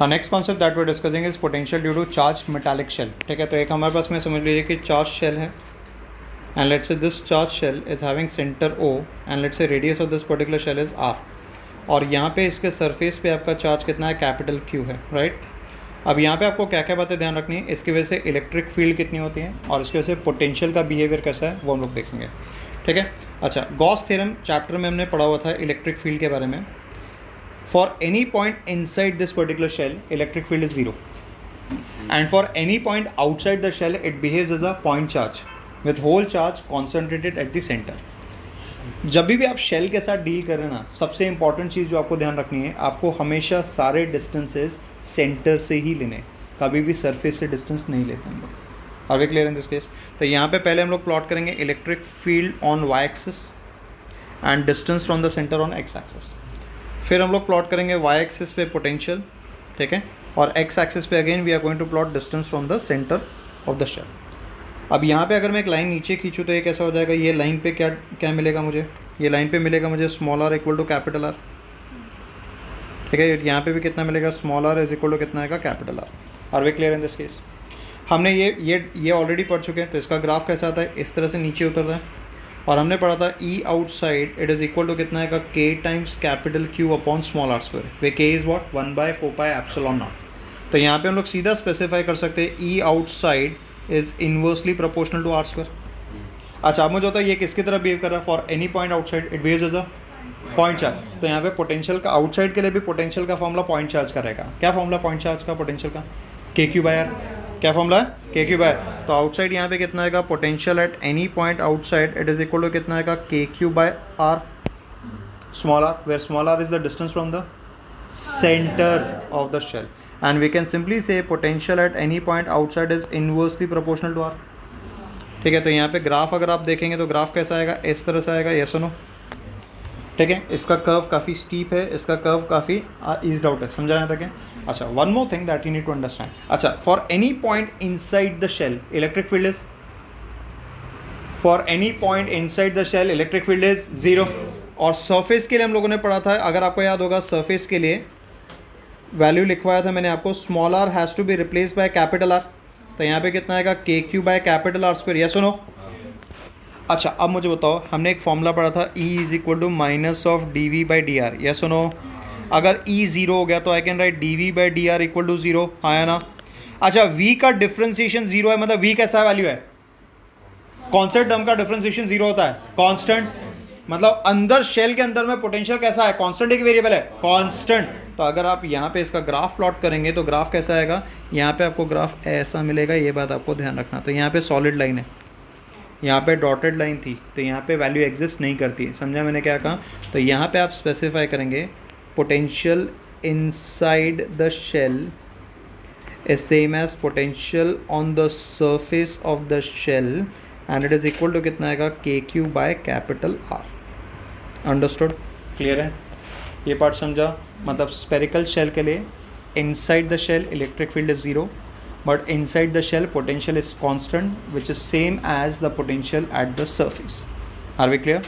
Next concept that we discussing is potential due to charge metallic shell. ठीक है, तो एक हमारे पास में समझ लीजिए कि चार्ज शेल है and let's say this charge shell is having centre O and let's say radius of this particular shell is R, और यहाँ पे इसके सरफेस पे आपका चार्ज कितना है, कैपिटल Q है, राइट। अब यहाँ पे आपको क्या क्या बातें ध्यान रखनी है, इसकी वजह से इलेक्ट्रिक फील्ड कितनी होती है और इसकी वजह से पोटेंशियल का बिहेवियर कैसा है वो हम लोग देखेंगे। ठीक है, अच्छा, गॉस थ्योरम चैप्टर में हमने पढ़ा हुआ था इलेक्ट्रिक फील्ड के बारे में। For any point inside this particular shell electric field is 0 and for any point outside the shell it behaves as a point charge with whole charge concentrated at the centre. जब भी आप shell के साथ deal करें ना, सबसे important चीज़ जो आपको ध्यान रखनी है, आपको हमेशा सारे डिस्टेंसेस सेंटर से ही लेने, कभी भी सरफेस से डिस्टेंस नहीं लेते हम लोग। Are we clear in this case? तो यहाँ पे पहले हम लोग प्लॉट करेंगे electric field on Y axis and distance from the centre on X axis. फिर हम लोग प्लॉट करेंगे वाई एक्सिस पे पोटेंशियल, ठीक है, और एक्स एक्सिस पे again we are going to plot distance from the centre of the shell. अब यहाँ पे अगर मैं एक लाइन नीचे खींचूँ तो ये कैसा हो जाएगा, ये लाइन पे क्या क्या मिलेगा मुझे, ये लाइन पे मिलेगा मुझे small R equal to capital R. ठीक है, यहाँ पे भी कितना मिलेगा, small R is equal to कितना आएगा, capital R. Are we clear in this case? हमने ये ऑलरेडी पढ़ चुके हैं। तो इसका ग्राफ कैसा आता है, इस तरह से नीचे उतरता है, और हमने पढ़ा था E outside it is equal to कितना आएगा, K times capital Q upon small R square, where K is what 1/4 epsilon not. तो यहाँ पे हम लोग सीधा स्पेसिफाई कर सकते हैं E outside is inversely proportional to r square. अच्छा, अब मुझे होता है ये किसकी तरह बिहेव कर रहा है, for any point outside it behaves as a point charge. तो यहाँ पे पोटेंशियल का आउटसाइड के लिए भी पोटेंशियल का फॉर्मूला पॉइंट चार्ज का रहेगा। क्या फॉर्मूला पॉइंट चार्ज का पोटेंशियल का, के क्यू बाय आर। क्या फॉर्मूला है, के क्यू बाय। तो आउटसाइड यहाँ पे कितना आएगा, potential at any point outside it is equal to कितना आएगा, K Q by R small R, where small R is the distance from the centre of the shell, and we can simply say potential at any point outside is inversely proportional to R। ठीक है, तो यहाँ पे graph अगर आप देखेंगे तो graph कैसा आएगा, इस तरह से आएगा, यस और नो। ठीक है, इसका कर्व काफ़ी स्टीप है, इसका कर्व काफ़ी ईज्ड आउट है, समझा यहाँ तक है। अच्छा, one more thing that you need to understand. अच्छा, for any point inside the shell electric field is, for any point inside the shell electric field is 0। और सरफेस के लिए हम लोगों ने पढ़ा था, अगर आपको याद होगा, सरफेस के लिए वैल्यू लिखवाया था मैंने आपको, small R has to be replace by capital R. तो यहाँ पे कितना आएगा, K Q by capital R square, yes और नो। अच्छा, अब मुझे बताओ, हमने एक फॉर्मूला पढ़ा था E is equal to minus of D V by D R, yes और नो। अगर E 0 हो गया तो I can write D V by D R equal to 0, आया ना। अच्छा, V का डिफ्रेंसिएशन 0 है, मतलब V कैसा वैल्यू है, कॉन्स्टेंट टर्म का डिफ्रेंसिएशन 0 होता है, कॉन्स्टेंट। मतलब अंदर शेल के अंदर में पोटेंशियल कैसा है, कॉन्स्टेंट एक वेरिएबल है, कॉन्स्टेंट। तो अगर आप यहाँ पे इसका ग्राफ प्लॉट करेंगे तो ग्राफ कैसा आएगा, यहाँ पे आपको ग्राफ ऐसा मिलेगा, ये बात आपको ध्यान रखना। तो यहाँ पे सॉलिड लाइन है, यहाँ पे डॉटेड लाइन थी, तो यहाँ पे वैल्यू एग्जिस्ट नहीं करती है, समझा मैंने क्या कहा। तो यहाँ पे आप स्पेसिफाई करेंगे potential inside the shell is same as potential on the surface of the shell and it is equal to कितना आएगा, K Q by capital R. Understood, clear है ये पार्ट, समझा। मतलब स्पेरिकल शेल के लिए inside the shell electric field is 0, but inside the shell potential is constant which is same as the potential at the surface. Are we clear?